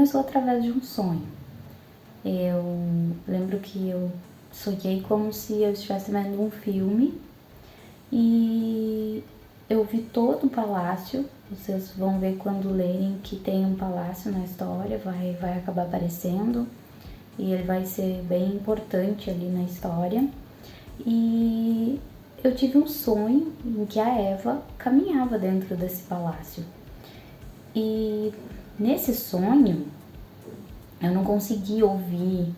começou através de um sonho. Eu lembro que eu sonhei como se eu estivesse vendo um filme e eu vi todo o palácio. Vocês vão ver quando lerem que tem um palácio na história, vai acabar aparecendo e ele vai ser bem importante ali na história. E eu tive um sonho em que a Eva caminhava dentro desse palácio. E nesse sonho eu não consegui ouvir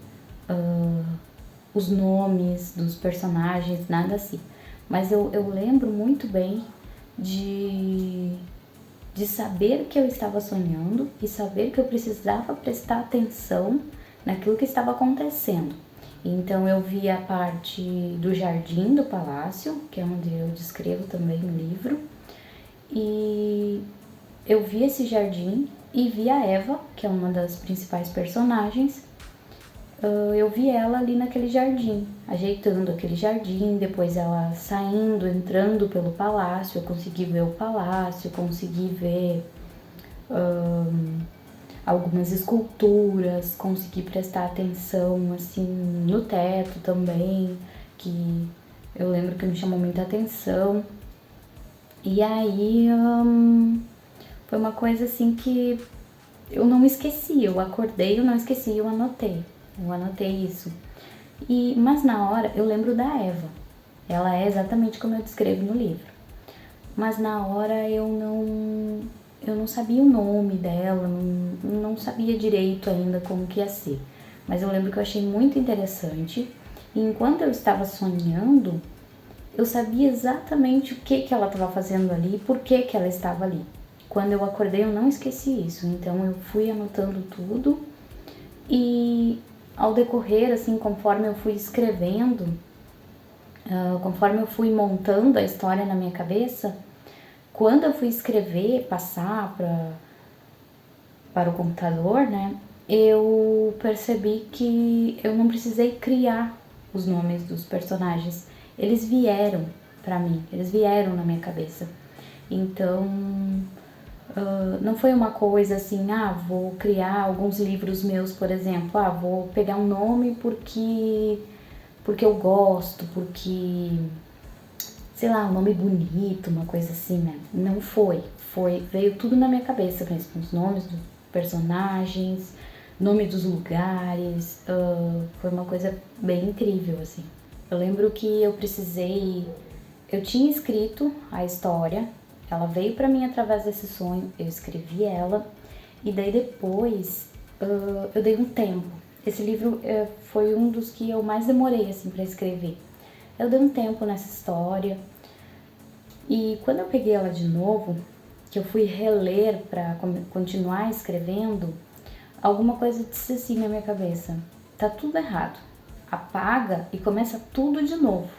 os nomes dos personagens, nada assim. Mas eu lembro muito bem de saber que eu estava sonhando e saber que eu precisava prestar atenção naquilo que estava acontecendo. Então eu vi a parte do jardim do palácio, que é onde eu descrevo também no livro, e eu vi esse jardim e vi a Eva, que é uma das principais personagens. Eu vi ela ali naquele jardim, ajeitando aquele jardim, depois ela saindo, entrando pelo palácio. Eu consegui ver o palácio, consegui ver algumas esculturas, consegui prestar atenção assim no teto também, que eu lembro que me chamou muita atenção. E aí foi uma coisa assim que eu não esqueci, eu acordei, eu não esqueci, eu anotei isso. Mas na hora eu lembro da Eva, ela é exatamente como eu descrevo no livro. Mas na hora eu não sabia o nome dela, não sabia direito ainda como que ia ser. Mas eu lembro que eu achei muito interessante. E enquanto eu estava sonhando, eu sabia exatamente o que ela estava fazendo ali e por que ela estava ali. Quando eu acordei eu não esqueci isso, então eu fui anotando tudo e ao decorrer, assim, conforme eu fui escrevendo, conforme eu fui montando a história na minha cabeça, quando eu fui escrever, passar para o computador, né, eu percebi que eu não precisei criar os nomes dos personagens. Eles vieram para mim, eles vieram na minha cabeça. Então, não foi uma coisa assim, vou criar alguns livros meus, por exemplo, vou pegar um nome porque eu gosto, porque, sei lá, um nome bonito, uma coisa assim, né? Não foi, veio tudo na minha cabeça mesmo, os nomes dos personagens, nome dos lugares, foi uma coisa bem incrível, assim. Eu lembro que eu tinha escrito a história, ela veio pra mim através desse sonho, eu escrevi ela, e daí depois eu dei um tempo. Esse livro foi um dos que eu mais demorei, assim, pra escrever. Eu dei um tempo nessa história, e quando eu peguei ela de novo, que eu fui reler pra continuar escrevendo, alguma coisa disse assim na minha cabeça: tá tudo errado, apaga e começa tudo de novo.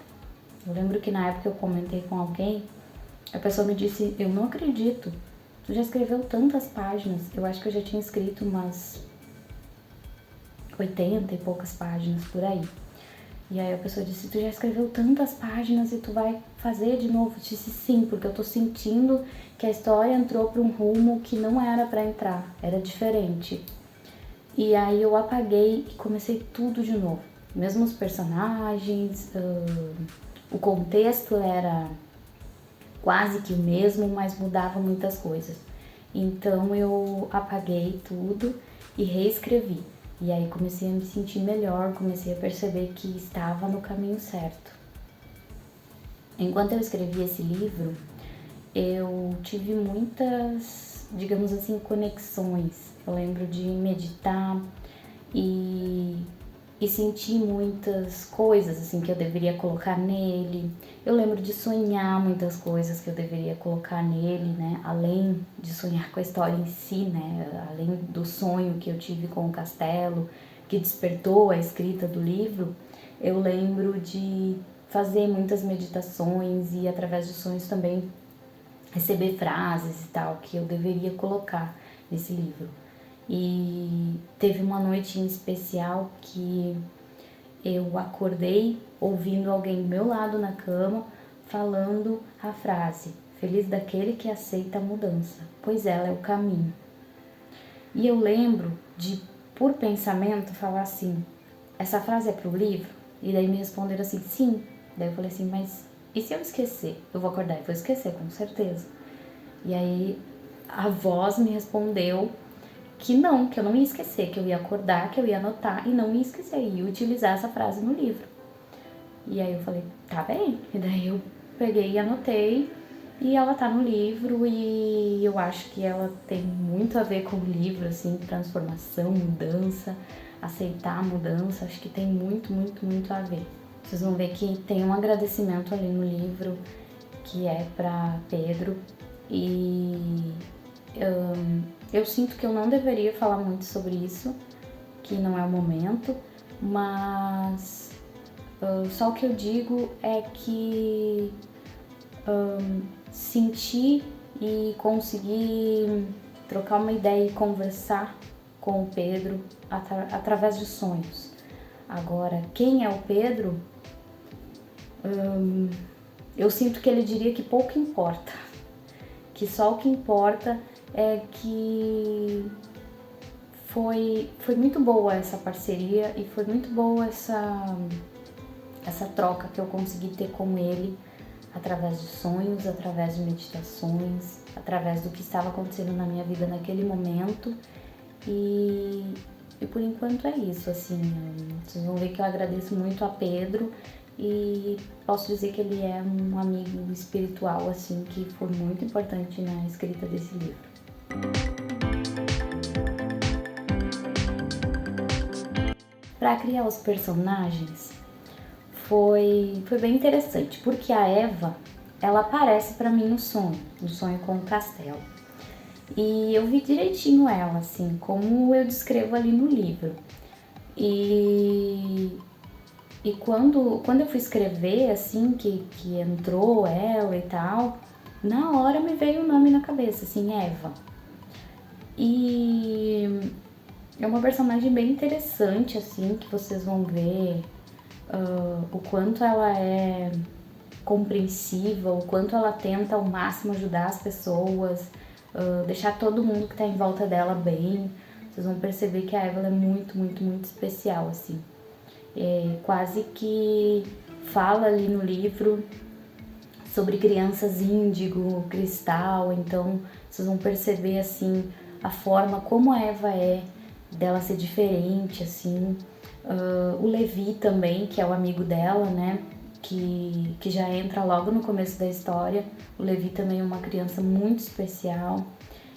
Eu lembro que na época eu comentei com alguém, a pessoa me disse: eu não acredito, tu já escreveu tantas páginas. Eu acho que eu já tinha escrito umas 80 e poucas páginas por aí. E aí a pessoa disse: tu já escreveu tantas páginas e tu vai fazer de novo? Eu disse: sim, porque eu tô sentindo que a história entrou para um rumo que não era para entrar, era diferente. E aí eu apaguei e comecei tudo de novo. Mesmo os personagens, o contexto era quase que o mesmo, mas mudava muitas coisas. Então eu apaguei tudo e reescrevi. E aí comecei a me sentir melhor, comecei a perceber que estava no caminho certo. Enquanto eu escrevi esse livro, eu tive muitas, digamos assim, conexões. Eu lembro de meditar e sentir muitas coisas assim que eu deveria colocar nele. Eu lembro de sonhar muitas coisas que eu deveria colocar nele, né? Além de sonhar com a história em si, né? Além do sonho que eu tive com o castelo, que despertou a escrita do livro, eu lembro de fazer muitas meditações e através dos sonhos também receber frases e tal que eu deveria colocar nesse livro. E teve uma noite em especial que eu acordei ouvindo alguém do meu lado na cama falando a frase: feliz daquele que aceita a mudança, pois ela é o caminho. E eu lembro de, por pensamento, falar assim, essa frase é pro livro? E daí me responderam assim, sim. Daí eu falei assim, mas e se eu esquecer? Eu vou acordar e vou esquecer, com certeza. E aí a voz me respondeu que não, que eu não ia esquecer, que eu ia acordar, que eu ia anotar e não ia esquecer, e utilizar essa frase no livro. E aí eu falei, tá bem. E daí eu peguei e anotei, e ela tá no livro, e eu acho que ela tem muito a ver com o livro, assim, transformação, mudança, aceitar a mudança, acho que tem muito, muito, muito a ver. Vocês vão ver que tem um agradecimento ali no livro, que é pra Pedro, e eu sinto que eu não deveria falar muito sobre isso, que não é o momento, mas só o que eu digo é que sentir e conseguir trocar uma ideia e conversar com o Pedro através de sonhos. Agora, quem é o Pedro? Eu sinto que ele diria que pouco importa, que só o que importa é que foi muito boa essa parceria e foi muito boa essa troca que eu consegui ter com ele através de sonhos, através de meditações, através do que estava acontecendo na minha vida naquele momento. E por enquanto é isso, assim, vocês vão ver que eu agradeço muito a Pedro e posso dizer que ele é um amigo espiritual, assim, que foi muito importante na escrita desse livro. Para criar os personagens foi bem interessante, porque a Eva, ela aparece para mim no sonho com o castelo. E eu vi direitinho ela, assim, como eu descrevo ali no livro. E quando eu fui escrever, assim, que entrou ela e tal, na hora me veio o nome na cabeça, assim, Eva. E é uma personagem bem interessante, assim, que vocês vão ver o quanto ela é compreensiva, o quanto ela tenta ao máximo ajudar as pessoas, deixar todo mundo que está em volta dela bem. Vocês vão perceber que a Eva é muito, muito, muito especial, assim. Quase que fala ali no livro sobre crianças índigo, cristal, então vocês vão perceber, assim, a forma como a Eva é, dela ser diferente, assim. O Levi também, que é o amigo dela, né, que já entra logo no começo da história. O Levi também é uma criança muito especial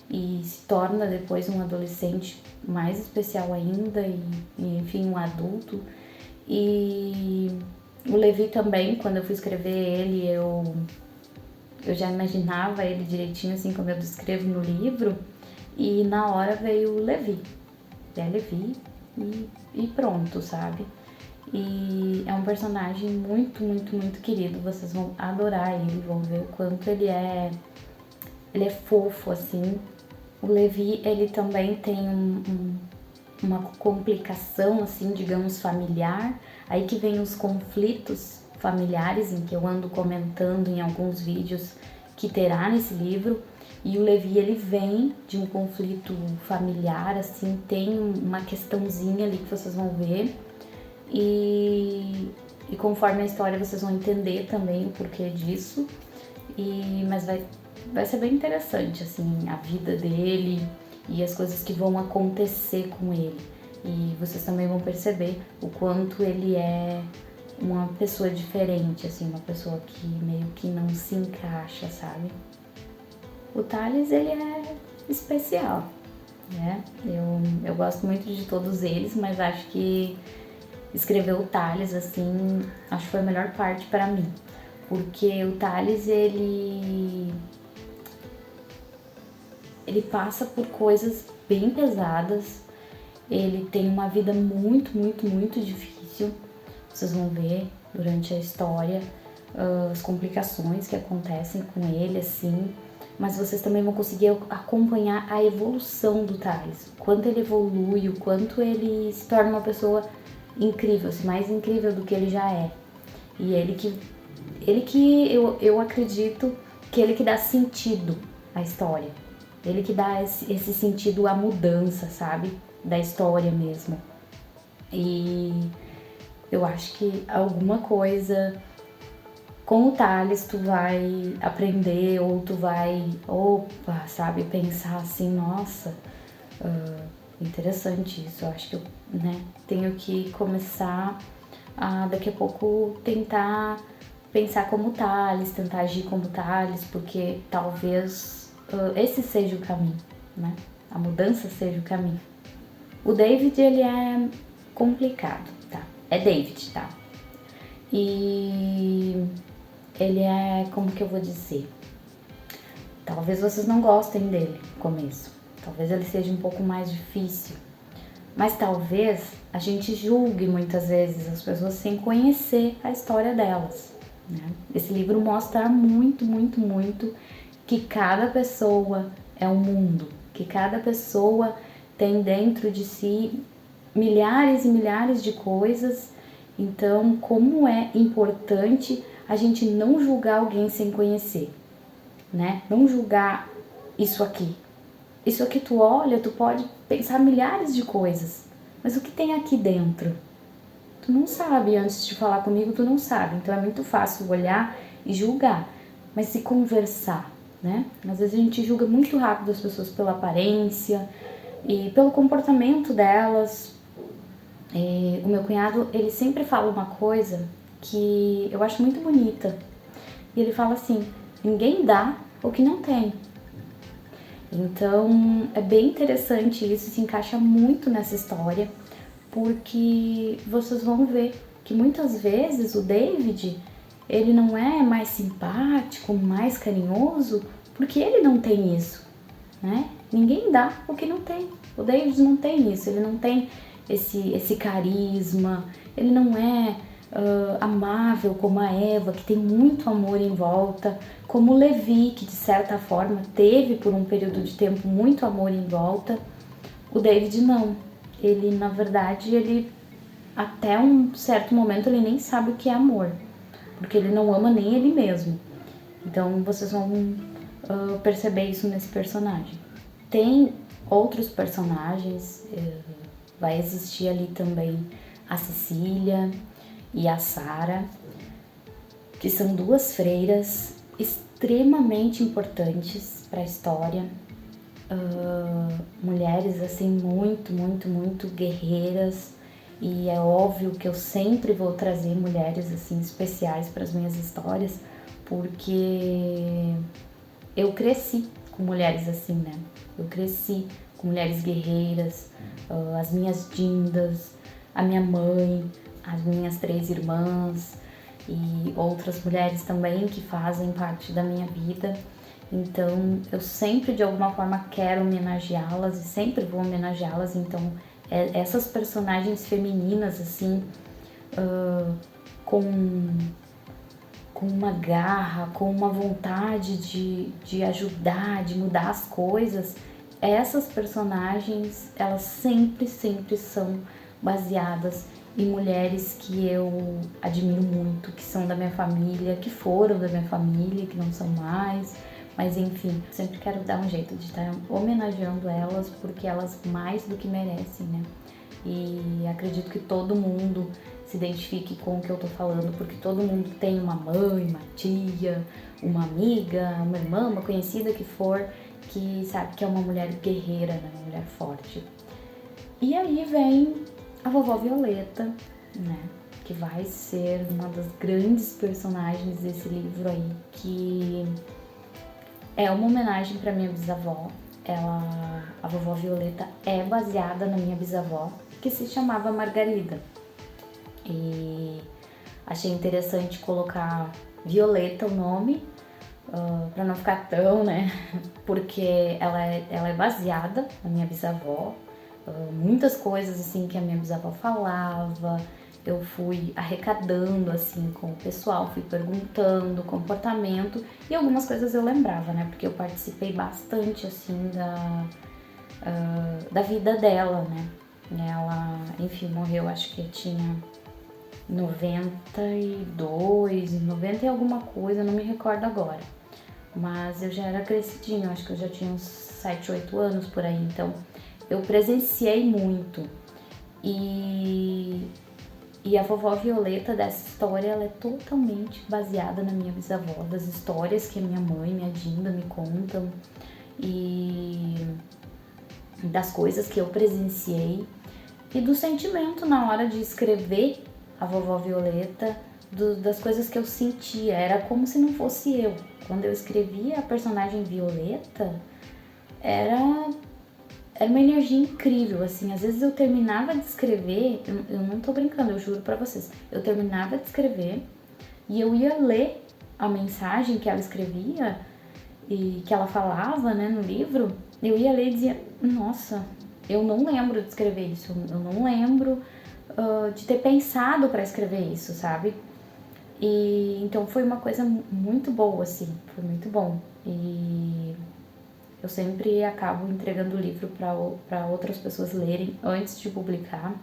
e se torna depois um adolescente mais especial ainda e enfim, um adulto. E o Levi também, quando eu fui escrever ele, eu já imaginava ele direitinho, assim como eu descrevo no livro, e na hora veio o Levi. Levi e pronto, sabe? E é um personagem muito, muito, muito querido. Vocês vão adorar ele, vão ver o quanto ele é fofo, assim. O Levi, ele também tem uma complicação, assim, digamos, familiar. Aí que vem os conflitos familiares, em que eu ando comentando em alguns vídeos que terá nesse livro. E o Levi, ele vem de um conflito familiar, assim, tem uma questãozinha ali que vocês vão ver. E conforme a história vocês vão entender também o porquê disso. Mas vai ser bem interessante, assim, a vida dele e as coisas que vão acontecer com ele. E vocês também vão perceber o quanto ele é uma pessoa diferente, assim, uma pessoa que meio que não se encaixa, sabe? O Thales, ele é especial, né? Eu gosto muito de todos eles, mas acho que escrever o Thales, assim, acho que foi a melhor parte para mim. Porque o Thales, ele passa por coisas bem pesadas, ele tem uma vida muito, muito, muito difícil. Vocês vão ver durante a história as complicações que acontecem com ele, assim. Mas vocês também vão conseguir acompanhar a evolução do Thales, o quanto ele evolui, o quanto ele se torna uma pessoa incrível, assim, mais incrível do que ele já é. E ele que eu acredito que ele que dá sentido à história, Ele que dá esse sentido à mudança, sabe? Da história mesmo. E eu acho que alguma coisa com o Thales tu vai aprender, ou tu vai, opa, sabe, pensar assim, nossa, interessante isso. Eu acho que eu, né, tenho que começar a daqui a pouco tentar pensar como o Thales, tentar agir como o Thales, porque talvez esse seja o caminho, né? A mudança seja o caminho. O David, ele é complicado, tá? É David, tá? E ele é, como que eu vou dizer? Talvez vocês não gostem dele no começo. Talvez ele seja um pouco mais difícil. Mas talvez a gente julgue muitas vezes as pessoas sem conhecer a história delas, né? Esse livro mostra muito, muito, muito que cada pessoa é um mundo, que cada pessoa tem dentro de si milhares e milhares de coisas. Então, como é importante a gente não julgar alguém sem conhecer, né? Não julgar isso aqui. Isso aqui tu olha, tu pode pensar milhares de coisas, mas o que tem aqui dentro? Tu não sabe, antes de falar comigo tu não sabe, então é muito fácil olhar e julgar, mas se conversar, né? Às vezes a gente julga muito rápido as pessoas pela aparência e pelo comportamento delas. O meu cunhado, ele sempre fala uma coisa que eu acho muito bonita, e ele fala assim, ninguém dá o que não tem. Então é bem interessante isso, se encaixa muito nessa história, porque vocês vão ver que muitas vezes o David, ele não é mais simpático, mais carinhoso, porque ele não tem isso, né? Ninguém dá o que não tem. O David não tem isso, ele não tem esse carisma, ele não é amável como a Eva, que tem muito amor em volta, como o Levi, que de certa forma teve por um período de tempo muito amor em volta. O David não. Ele, na verdade, ele até um certo momento ele nem sabe o que é amor, porque ele não ama nem ele mesmo. Então vocês vão perceber isso nesse personagem. Tem outros personagens, vai existir ali também a Cecília e a Sara, que são duas freiras extremamente importantes para a história. Mulheres assim muito, muito, muito guerreiras, e é óbvio que eu sempre vou trazer mulheres assim especiais para as minhas histórias, porque eu cresci com mulheres assim, né? Eu cresci com mulheres guerreiras, as minhas dindas, a minha mãe, as minhas 3 irmãs e outras mulheres também que fazem parte da minha vida. Então eu sempre de alguma forma quero homenageá-las e sempre vou homenageá-las. Então essas personagens femininas assim, com uma garra, com uma vontade de ajudar, de mudar as coisas, essas personagens, elas sempre, sempre são baseadas em mulheres que eu admiro muito, que são da minha família, que foram da minha família, que não são mais, mas enfim, sempre quero dar um jeito de estar homenageando elas, porque elas mais do que merecem, né? E acredito que todo mundo se identifique com o que eu tô falando, porque todo mundo tem uma mãe, uma tia, uma amiga, uma irmã, uma conhecida que for, que sabe que é uma mulher guerreira, né? Uma mulher forte. E aí vem a vovó Violeta, né? Que vai ser uma das grandes personagens desse livro aí, que é uma homenagem para minha bisavó. A vovó Violeta é baseada na minha bisavó, que se chamava Margarida. E achei interessante colocar Violeta o nome, para não ficar tão, né? Porque ela é baseada na minha bisavó. Muitas coisas assim que a minha bisavó falava, eu fui arrecadando assim com o pessoal, fui perguntando o comportamento, e algumas coisas eu lembrava, né? Porque eu participei bastante assim da vida dela, né? Ela, enfim, morreu, acho que tinha 92, 90 e alguma coisa, não me recordo agora. mas eu já era crescidinha, acho que eu já tinha uns 7, 8 anos por aí, então eu presenciei muito. E a vovó Violeta dessa história, ela é totalmente baseada na minha bisavó, das histórias que a minha mãe, minha Dinda me contam e das coisas que eu presenciei e do sentimento na hora de escrever a vovó Violeta, das coisas que eu sentia. Era como se não fosse eu. Quando eu escrevia a personagem Violeta, era uma energia incrível, assim. Às vezes eu terminava de escrever, eu não tô brincando, eu juro pra vocês. Eu terminava de escrever e eu ia ler a mensagem que ela escrevia e que ela falava, né, no livro. Eu ia ler e dizia, nossa, eu não lembro de escrever isso, eu não lembro de ter pensado pra escrever isso, sabe? E então foi uma coisa muito boa, assim, foi muito bom. E eu sempre acabo entregando o livro para outras pessoas lerem antes de publicar.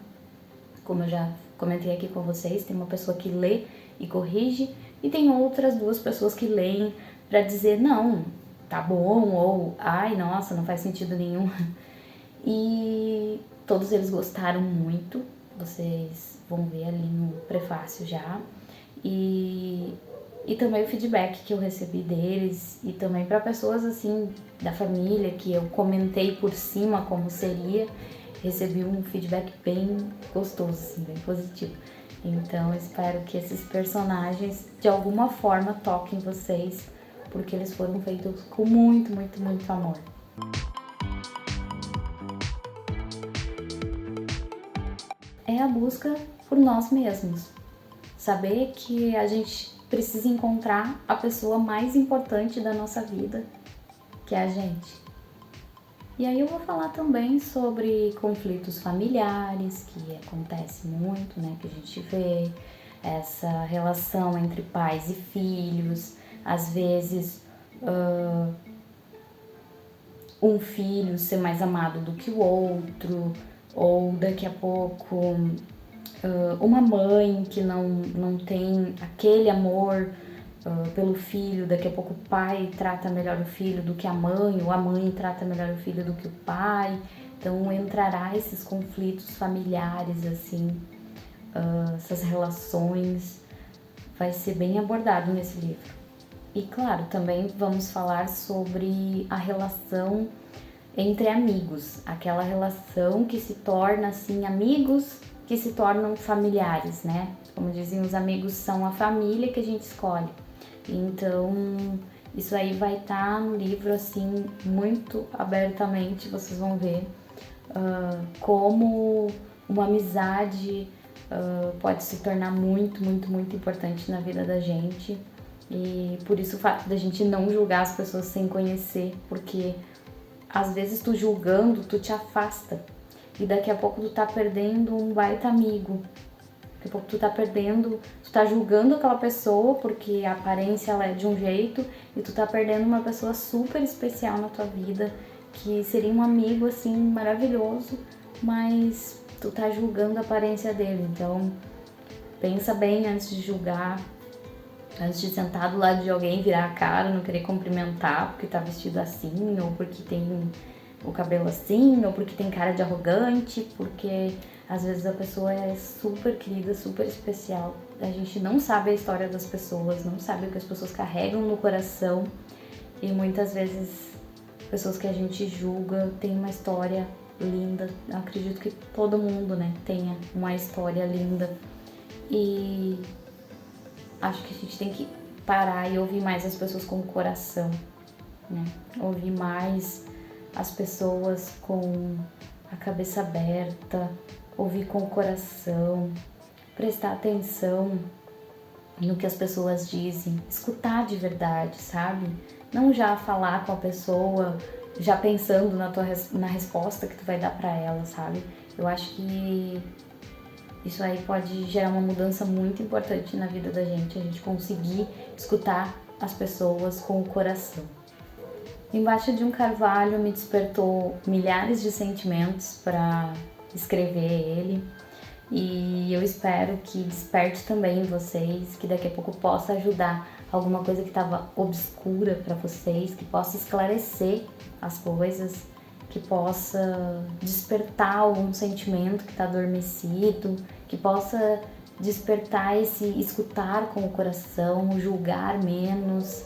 Como eu já comentei aqui com vocês, tem uma pessoa que lê e corrige e tem outras 2 pessoas que leem para dizer não, tá bom, ou ai, nossa, não faz sentido nenhum. E todos eles gostaram muito, vocês vão ver ali no prefácio já. E também o feedback que eu recebi deles e também para pessoas assim da família que eu comentei por cima como seria, recebi um feedback bem gostoso, assim, bem positivo. Então eu espero que esses personagens de alguma forma toquem vocês, porque eles foram feitos com muito, muito, muito amor. É a busca por nós mesmos. Saber que a gente precisa encontrar a pessoa mais importante da nossa vida, que é a gente. E aí eu vou falar também sobre conflitos familiares, que acontece muito, né? Que a gente vê essa relação entre pais e filhos, às vezes um filho ser mais amado do que o outro, ou daqui a pouco uma mãe que não tem aquele amor pelo filho, daqui a pouco o pai trata melhor o filho do que a mãe, ou a mãe trata melhor o filho do que o pai. Então entrará esses conflitos familiares, assim, essas relações, vai ser bem abordado nesse livro. E claro, também vamos falar sobre a relação entre amigos, aquela relação que se torna assim amigos que se tornam familiares, né? Como dizem, os amigos são a família que a gente escolhe. Então, isso aí vai estar no livro, assim, muito abertamente, vocês vão ver como uma amizade pode se tornar muito, muito, muito importante na vida da gente. E por isso o fato da gente não julgar as pessoas sem conhecer, porque às vezes tu julgando, tu te afasta. E daqui a pouco tu tá perdendo um baita amigo. Daqui a pouco tu tá perdendo, tu tá julgando aquela pessoa porque a aparência ela é de um jeito e tu tá perdendo uma pessoa super especial na tua vida, que seria um amigo assim maravilhoso, mas tu tá julgando a aparência dele. Então, pensa bem antes de julgar, antes de sentar do lado de alguém, virar a cara, não querer cumprimentar porque tá vestido assim, ou porque tem o cabelo assim, ou porque tem cara de arrogante, porque às vezes a pessoa é super querida, super especial. A gente não sabe a história das pessoas, não sabe o que as pessoas carregam no coração, e muitas vezes pessoas que a gente julga têm uma história linda. Eu acredito que todo mundo, né, tenha uma história linda, e acho que a gente tem que parar e ouvir mais as pessoas com o coração, né? Ouvir mais as pessoas com a cabeça aberta, ouvir com o coração, prestar atenção no que as pessoas dizem, escutar de verdade, sabe? Não já falar com a pessoa já pensando na resposta que tu vai dar pra ela, sabe? Eu acho que isso aí pode gerar uma mudança muito importante na vida da gente, a gente conseguir escutar as pessoas com o coração. Embaixo de um Carvalho me despertou milhares de sentimentos para escrever ele, e eu espero que desperte também em vocês, que daqui a pouco possa ajudar alguma coisa que estava obscura para vocês, que possa esclarecer as coisas, que possa despertar algum sentimento que está adormecido, que possa despertar esse escutar com o coração, julgar menos,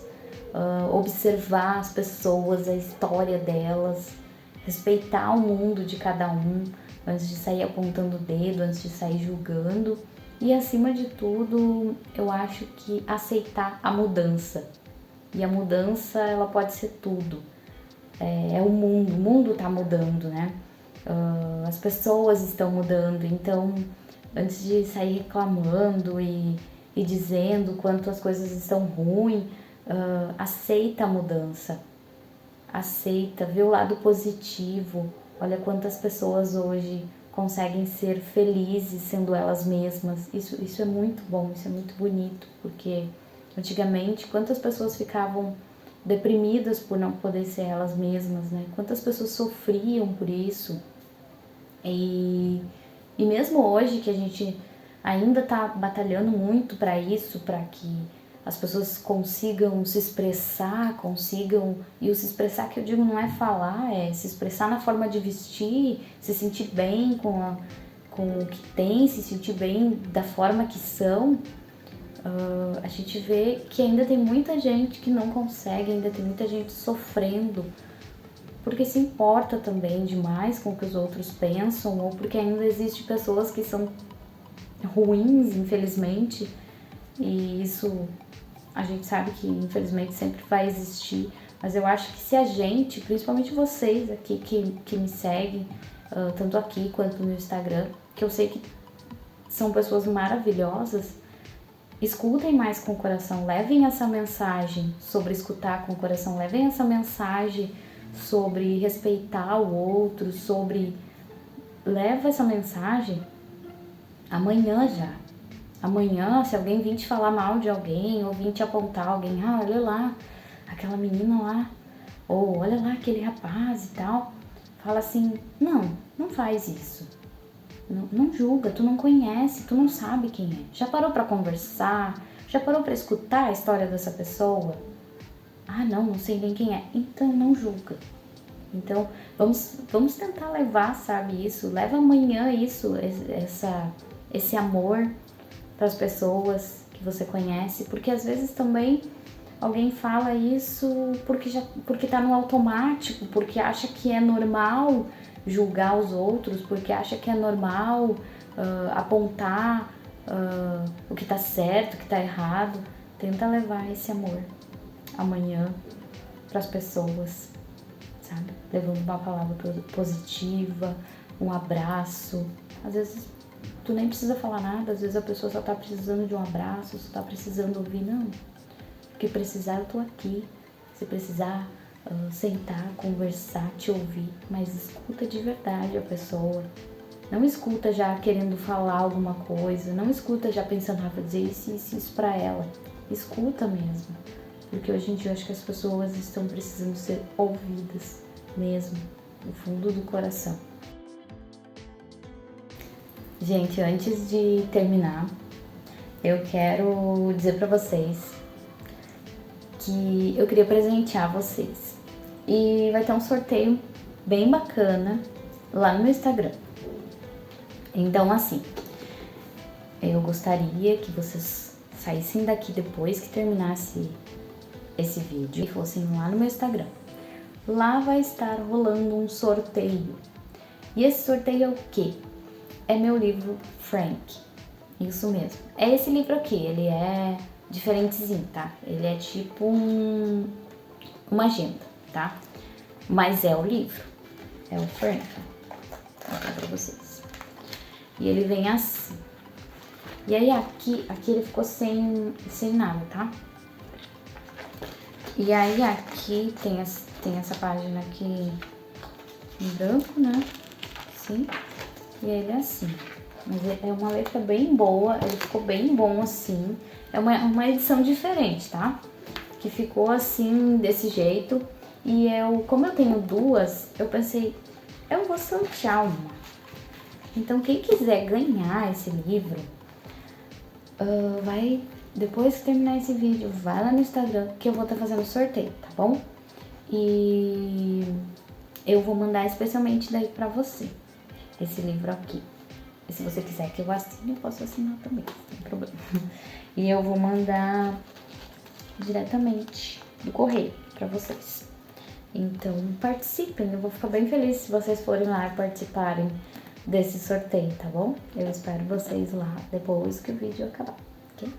observar as pessoas, a história delas, respeitar o mundo de cada um, antes de sair apontando o dedo, antes de sair julgando. E acima de tudo, eu acho que aceitar a mudança. E a mudança, ela pode ser tudo. É o mundo tá mudando, né? As pessoas estão mudando, então antes de sair reclamando e dizendo quanto as coisas estão ruins, aceita a mudança, aceita, vê o lado positivo. Olha quantas pessoas hoje conseguem ser felizes sendo elas mesmas. Isso é muito bom, isso é muito bonito, porque antigamente quantas pessoas ficavam deprimidas por não poder ser elas mesmas, né? Quantas pessoas sofriam por isso. E mesmo hoje que a gente ainda tá batalhando muito para isso, para que as pessoas consigam se expressar, e o se expressar que eu digo não é falar, é se expressar na forma de vestir, se sentir bem com o que tem, se sentir bem da forma que são. A gente vê que ainda tem muita gente que não consegue, ainda tem muita gente sofrendo, porque se importa também demais com o que os outros pensam, ou porque ainda existe pessoas que são ruins, infelizmente, e isso a gente sabe que infelizmente sempre vai existir, mas eu acho que se a gente, principalmente vocês aqui que me seguem, tanto aqui quanto no Instagram, que eu sei que são pessoas maravilhosas, escutem mais com o coração, levem essa mensagem sobre escutar com o coração, levem essa mensagem sobre respeitar o outro, leva essa mensagem amanhã já. Amanhã, se alguém vir te falar mal de alguém, ou vir te apontar alguém, olha lá, aquela menina lá, ou olha lá aquele rapaz e tal, fala assim, não faz isso. Não julga, tu não conhece, tu não sabe quem é. Já parou pra conversar? Já parou pra escutar a história dessa pessoa? Não sei nem quem é. Então não julga. Então vamos tentar levar, sabe, isso. Leva amanhã isso, esse amor para as pessoas que você conhece, porque às vezes também alguém fala isso porque tá no automático, porque acha que é normal julgar os outros, porque acha que é normal apontar o que tá certo, o que tá errado. Tenta levar esse amor amanhã para as pessoas, sabe? Levando uma palavra positiva, um abraço. Às vezes tu nem precisa falar nada, às vezes a pessoa só tá precisando de um abraço, só tá precisando ouvir, não. O que precisar eu tô aqui. Se precisar sentar, conversar, te ouvir, mas escuta de verdade a pessoa. Não escuta já querendo falar alguma coisa, não escuta já pensando, vou dizer isso pra ela. Escuta mesmo, porque hoje em dia eu acho que as pessoas estão precisando ser ouvidas mesmo, no fundo do coração. Gente, antes de terminar, eu quero dizer pra vocês que eu queria presentear vocês. E vai ter um sorteio bem bacana lá no meu Instagram. Então, assim, eu gostaria que vocês saíssem daqui depois que terminasse esse vídeo e fossem lá no meu Instagram. Lá vai estar rolando um sorteio. E esse sorteio é o quê? É meu livro Frank. Isso mesmo. É esse livro aqui, ele é diferentezinho, tá? Ele é tipo uma agenda, tá? Mas é o livro. É o Frank. Vou mostrar pra vocês. E ele vem assim. E aí aqui ele ficou sem nada, tá? E aí aqui tem essa página aqui em branco, né? Assim. E ele é assim. Mas é uma letra bem boa, ele ficou bem bom assim. É uma edição diferente, tá? Que ficou assim, desse jeito. E como eu tenho duas, eu pensei, eu vou sortear uma. Então quem quiser ganhar esse livro, vai depois que terminar esse vídeo, vai lá no Instagram que eu vou estar fazendo sorteio, tá bom? E eu vou mandar especialmente daí pra você, esse livro aqui. E se você quiser que eu assine, eu posso assinar também, não tem problema. E eu vou mandar diretamente do correio pra vocês. Então participem, eu vou ficar bem feliz se vocês forem lá e participarem desse sorteio, tá bom? Eu espero vocês lá depois que o vídeo acabar, ok?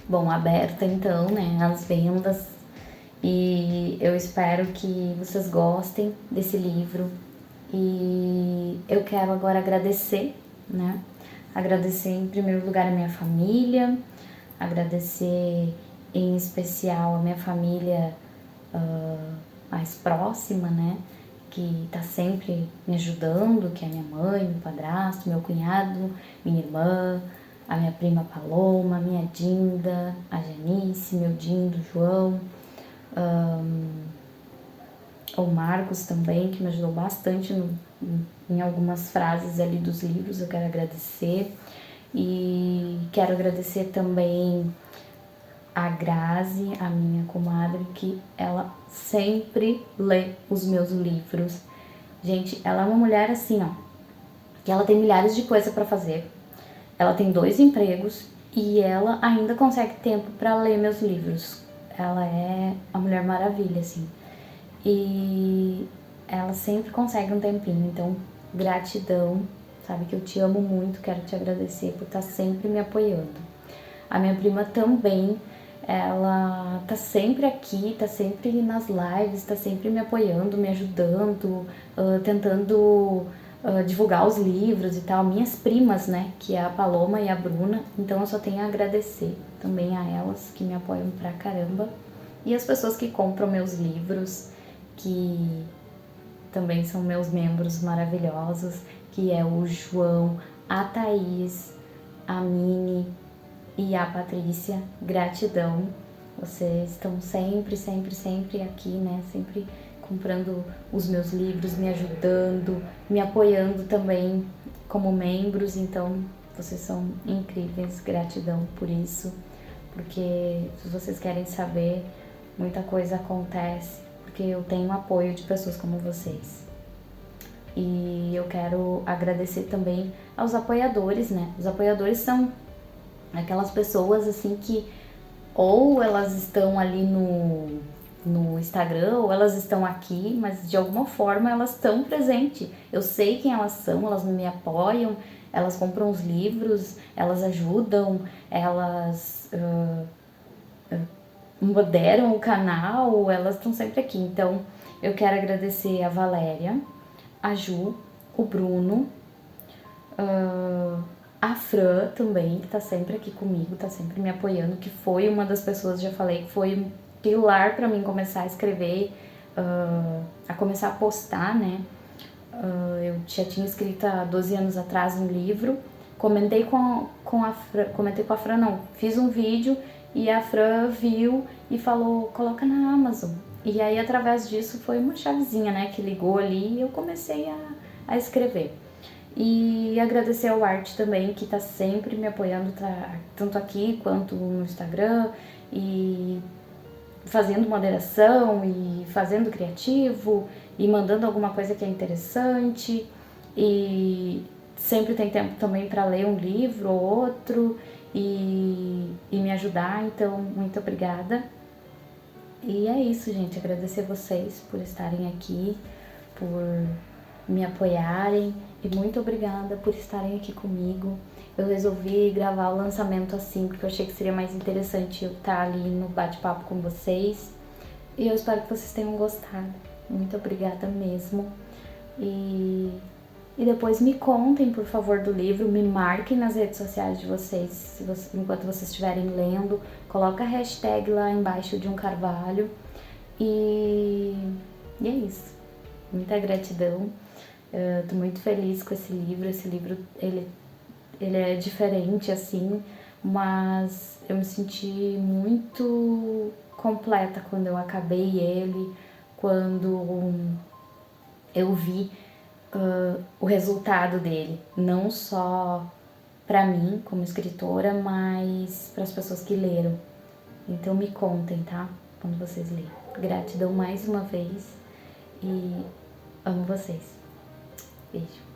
Bom, aberta então, né, as vendas, e eu espero que vocês gostem desse livro. E eu quero agora agradecer, né? Agradecer em primeiro lugar a minha família, agradecer em especial a minha família mais próxima, né? Que tá sempre me ajudando, que é minha mãe, meu padrasto, meu cunhado, minha irmã, a minha prima Paloma, minha Dinda, a Janice, meu Dindo, João, o Marcos também, que me ajudou bastante em algumas frases ali dos livros, eu quero agradecer. E quero agradecer também a Grazi, a minha comadre, que ela sempre lê os meus livros. Gente, ela é uma mulher assim, ó, que ela tem milhares de coisas para fazer. Ela tem 2 empregos e ela ainda consegue tempo para ler meus livros. Ela é a Mulher Maravilha, assim. E ela sempre consegue um tempinho, então gratidão, sabe que eu te amo muito, quero te agradecer por estar sempre me apoiando. A minha prima também, ela tá sempre aqui, tá sempre nas lives, tá sempre me apoiando, me ajudando, tentando divulgar os livros e tal. Minhas primas, né, que é a Paloma e a Bruna, então eu só tenho a agradecer também a elas que me apoiam pra caramba. E as pessoas que compram meus livros, que também são meus membros maravilhosos, que é o João, a Thaís, a Mini e a Patrícia. Gratidão, vocês estão sempre, sempre, sempre aqui, né? Sempre comprando os meus livros, me ajudando, me apoiando também como membros, então vocês são incríveis, gratidão por isso, porque se vocês querem saber, muita coisa acontece porque eu tenho apoio de pessoas como vocês. E eu quero agradecer também aos apoiadores, né? Os apoiadores são aquelas pessoas assim que ou elas estão ali no Instagram ou elas estão aqui, mas de alguma forma elas estão presentes. Eu sei quem elas são, elas me apoiam, elas compram os livros, elas ajudam, elas moderam o canal, elas estão sempre aqui. Então eu quero agradecer a Valéria, a Ju, o Bruno, a Fran também, que tá sempre aqui comigo, tá sempre me apoiando, que foi uma das pessoas, já falei, que foi um pilar para mim começar a escrever, a começar a postar, né? Eu já tinha escrito há 12 anos atrás um livro, comentei com a Fran, não, fiz um vídeo e a Fran viu e falou, coloca na Amazon. E aí, através disso, foi uma chavezinha, né, que ligou ali e eu comecei a escrever. E agradecer ao Art também, que tá sempre me apoiando, tá, tanto aqui quanto no Instagram, e fazendo moderação, e fazendo criativo, e mandando alguma coisa que é interessante, e sempre tem tempo também para ler um livro ou outro, e me ajudar, então muito obrigada. E é isso, gente, agradecer vocês por estarem aqui, por me apoiarem e muito obrigada por estarem aqui comigo. Eu resolvi gravar o lançamento assim porque eu achei que seria mais interessante eu estar ali no bate-papo com vocês e eu espero que vocês tenham gostado. Muito obrigada mesmo. E depois me contem, por favor, do livro, me marquem nas redes sociais de vocês, enquanto vocês estiverem lendo, coloca a hashtag lá embaixo de um carvalho e é isso. Muita gratidão. Tô muito feliz com esse livro. Esse livro, ele é diferente, assim, mas eu me senti muito completa quando eu acabei ele, quando eu vi o resultado dele. Não só pra mim, como escritora, mas para as pessoas que leram. Então me contem, tá? Quando vocês lerem. Gratidão mais uma vez e amo vocês. Beijo.